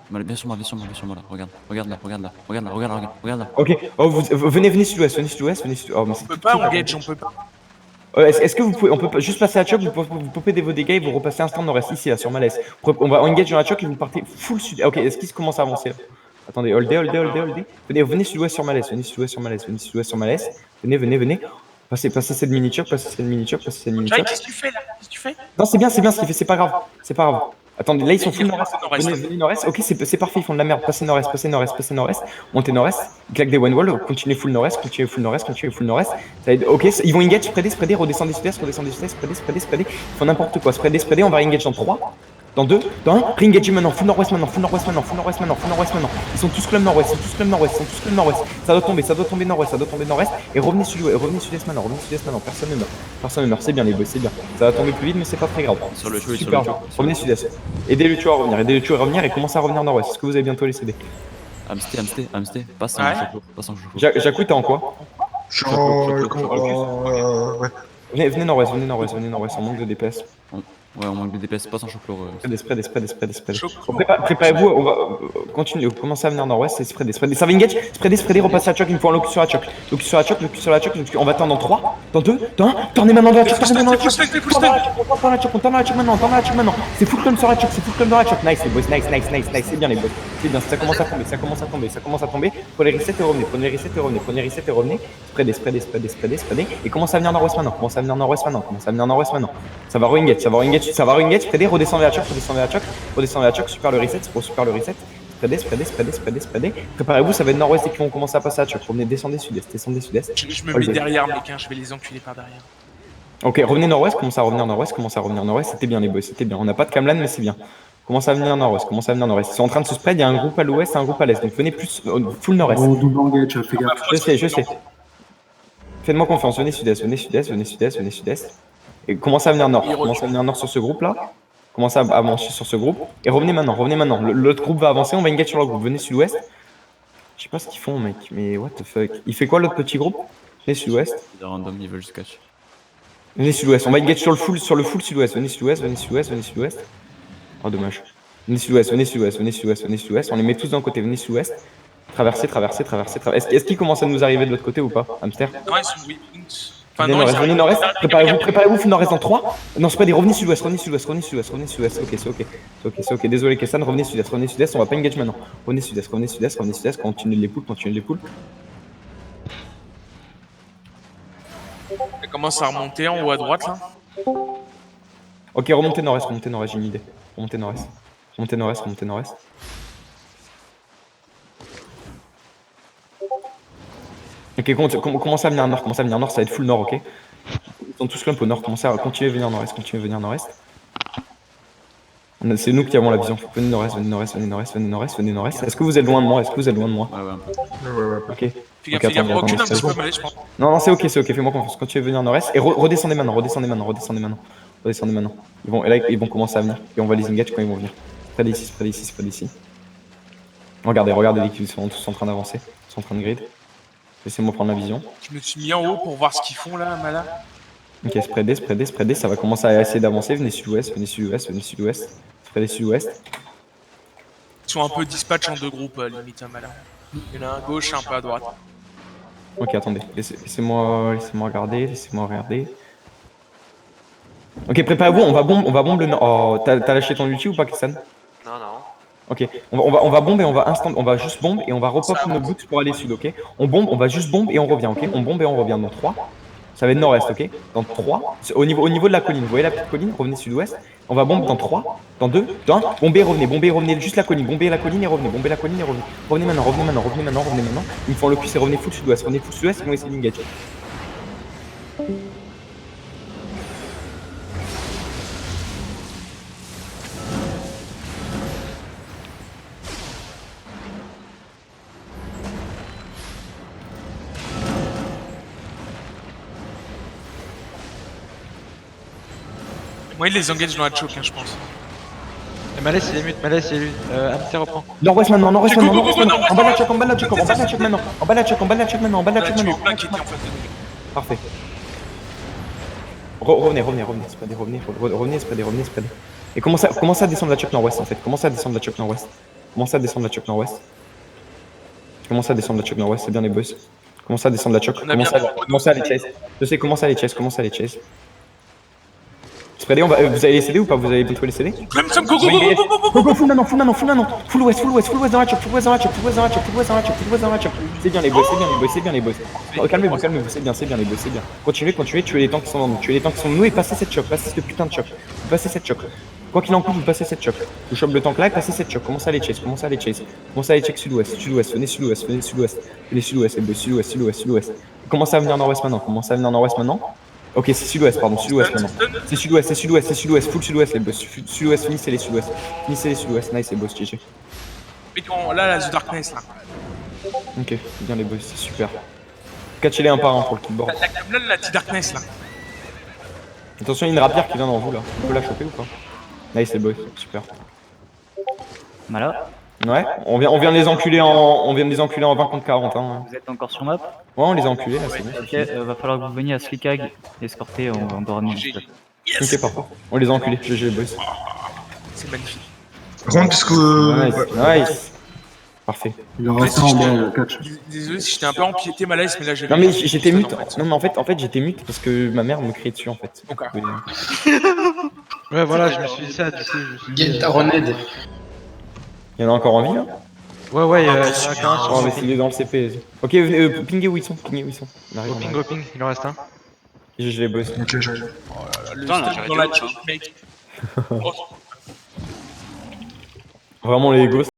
Viens sur moi, viens sur moi, viens sur moi là. Regarde, regarde là, regarde là, regarde là, regarde là, regarde là. Ok, oh, venez sud-ouest, venez sud-ouest, venez sud-ouest. Oh, mais On c'est peut tout pas, petit, on là. gauge, on peut pas. Est-ce que vous pouvez, on peut juste passer à choc, vous popez vos dégâts et vous repassez instant nord-est, ici, là, sur malaise. On va engage dans la choc et vous partez full sud. Ok, est-ce qu'il commence à avancer là? Attendez, holdez. Venez sud-ouest sur malaise, venez sud-ouest sur malaise, venez sud-ouest sur malaise. Venez. Passez cette mini-choc, passez cette mini-choc. Jai, qu'est-ce que tu fais là? Qu'est-ce que tu fais? Non, c'est bien ce qu'il fait, c'est pas grave. C'est pas grave. Attendez, là ils sont full nord-est. Nord-est. Venez nord-est. Ok, c'est parfait, ils font de la merde. Passez nord-est. Montez nord-est. Claque des one wall. Continuez full nord-est. Ok, ils vont engage, spreader, redescendez sud-est, spreader. Ils font n'importe quoi. Spreader, on va engage dans 3, dans 2, dans 1. Re-engage maintenant. Full nord-ouest maintenant. Ils sont tous club nord-ouest. Ça doit tomber nord-ouest. Et revenez sud-est maintenant. Personne ne meurt. C'est bien les boys, c'est bien. Ça va tomber plus vite, mais c'est pas très grave. Sur le tueur, Super. Revenez sud-est. Aidez le tueur à revenir et commencez à revenir nord-ouest. Est-ce que vous avez bientôt les CD? Amsté, passe Ouais. en choc. Jacou, t'es en quoi? Ouais. Venez nord-ouest, on manque de DPS. Ouais, on manque de DPS, passe en choc lourd. Spread. Choc. Préparez-vous, on va continuer, commencez à venir nord-ouest et spread. Ça va engage, spread, repassez à choc, il me faut un locus sur la choc. On va attendre dans 3, dans 2, dans 1, tournez maintenant dans la choc, Tournez dans la choc maintenant. C'est full club sur la choc, Nice les boys, nice, c'est bien les boys. C'est bien, ça commence à tomber. Prenez reset et revenez. Spread. Et commencez à venir nord-ouest maintenant. Ça va re-engage, spreadez, redescendez à choc, super le reset. Spreadez. Préparez-vous, ça va être nord-ouest et qui vont commencer à passer à choc. Revenez, descendez sud-est. Je me mets derrière, mec, hein, je vais les enculer par derrière. Ok, revenez nord-ouest, commencez à revenir nord-ouest, c'était bien les boys, On n'a pas de Camlan, mais c'est bien. Commencez à venir nord-ouest. Ils sont en train de se spread, il y a un groupe à l'ouest et un groupe à l'est. Donc venez plus full nord-est. Oh, double engage, fais gaffe. Je sais. Faites-moi confiance, venez sud-est. Et commencez à venir nord. Sur ce groupe-là. Commencez à avancer sur ce groupe. Et revenez maintenant. L'autre groupe va avancer, on va engage sur le groupe. Venez sud-ouest. Je sais pas ce qu'ils font, mec, mais what the fuck. Il fait quoi l'autre petit groupe? Venez sud-ouest. Des random, ils veulent juste catch. Venez sud-ouest, on va engage sur le full sud-ouest. Venez sud-ouest. Oh, dommage. Venez sud-ouest. On les met tous d'un côté. Venez sud-ouest. Traversez. Est-ce qu'ils commencent à nous arriver de l'autre côté ou pas, Hamster? Non, ils sont weak points. Venez nord-est. Préparez-vous, full nord-est en 3. Non, c'est pas des revenez sud-ouest. Ok, c'est ok. Désolé, Kessan, revenez sud-est. On va pas engage maintenant. Revenez sud-est. Continuez les poules. Elle commence à remonter en haut à droite là. Ok, remontez nord-est, j'ai une idée. Remontez nord-est. Ok, commencez à venir nord, ça va être full nord, ok? Ils sont tous clump au nord, continuez à venir nord-est. C'est nous qui avons la vision. Venez nord-est. Est-ce que vous êtes loin de moi? Ouais, un peu. Ok. Fais gaffe, recule un petit peu, mais je pense. Non, c'est ok, fais-moi confiance. Continuez à venir nord-est et redescendez maintenant. Ils vont commencer à venir. Et on va les engage quand ils vont venir. Près d'ici. Regardez, ils sont tous en train d'avancer. Ils sont en train de grid. Laissez-moi prendre la vision. Je me suis mis en haut pour voir ce qu'ils font là, Mala. Ok, spreadez. Ça va commencer à essayer d'avancer. Venez sud-ouest. Spreadez sud-ouest. Ils sont un peu dispatch en deux groupes, limite, hein, Mala. Il y en a un à gauche et un peu à droite. Ok, attendez. Laissez-moi regarder. Ok, préparez-vous. On va bombe le nord. Oh, t'as lâché ton ulti ou pas, Kessan? Non. Ok, on va bombe et on va juste bombe et on va repop nos boots pour aller sud, ok? On va juste bombe et on revient, ok? On bombe et on revient dans 3. Ça va être nord-est, ok? Dans 3, au niveau de la colline, vous voyez la petite colline? Revenez sud-ouest. On va bombe dans 3, dans 2, dans 1. Bombez et revenez, juste la colline. Bombez la colline et revenez. Revenez maintenant. Ils me font le cul, c'est revenez full sud-ouest, ils vont essayer d'engage. Moi, il les engage dans la choke, hein, je pense. Malaise, il est mute. Hamster reprend. Nord-ouest maintenant. En bas de la choc maintenant. Tu es blanqué, en fait. Parfait. Revenez, spreadez. Et commencez à descendre la choc nord-ouest en fait. Commencez à descendre la choc nord-ouest. Commencez à descendre la choc nord-ouest, c'est bien les boys. Commencez à descendre la choc. On a bien Commencez à les chase. Je sais, commencez à les chase, commencez à les chase. Spreadez, vous allez les CD ou pas? Vous allez plutôt les CD? Clemson, go, go, go, go, go, go, go. Go, full maintenant. Full west dans la choc, full west dans la choc. C'est bien les boys, c'est bien les boys. Oh, calmez-vous, c'est bien les boys, c'est bien. Continuez, tuez les tanks qui sont dans nous, et passez cette choc, passez cette putain de choc. Vous passez cette choc. Quoi qu'il en coûte, vous passez cette choc. Vous chopez le tank là et passez cette choc. Commencez à les chase, Commencez à les check sud-ouest, venez sud-ouest, les boys, sud-ouest. Commencez à venir nord-ouest maintenant, Ok, c'est sud-ouest maintenant. C'est sud-ouest, full sud-ouest les boss. Sud-ouest, finissez les sud-ouest. Nice les boss, GG. Mettons là, The Darkness, là. Ok, bien les boss, c'est super. Catchez-les un par un pour le killboard. La The Darkness, là. Attention, il y a une rapière qui vient dans vous là. On peut la choper ou pas? Nice les boys, super. Voilà. Ouais, on vient de les enculer en 20 contre 40. Hein. Vous êtes encore sur map? Ouais, on les a enculés là, c'est bon. Ok, va falloir que vous veniez à Slikag escorter, on doit ramener une Yes. Ok, parfait. On les a enculés, GG les boys. C'est magnifique. Par contre, qu'est-ce que. Nice. Parfait. Il en reste un en bas, le catch. Désolé si j'étais un peu empiété malaise, mais là j'ai. Non mais j'étais mute. Non mais en fait j'étais mute parce que ma mère me criait dessus en fait. Ok. Ouais, voilà, je me suis dit ça, tu sais. Je me suis dit, Get ta renade. Il y en a encore en vie là? Ouais, il y en a qu'un Oh sur mais il est dans le CP. Ok, venez, pingez où ils sont. On arrive, Goping, Goping, il en reste un. GG les boys. Ok, j'arrive. Le Putain, là, stun j'arrête dans de la ouf, choc, hein. mec. Vraiment les ghosts.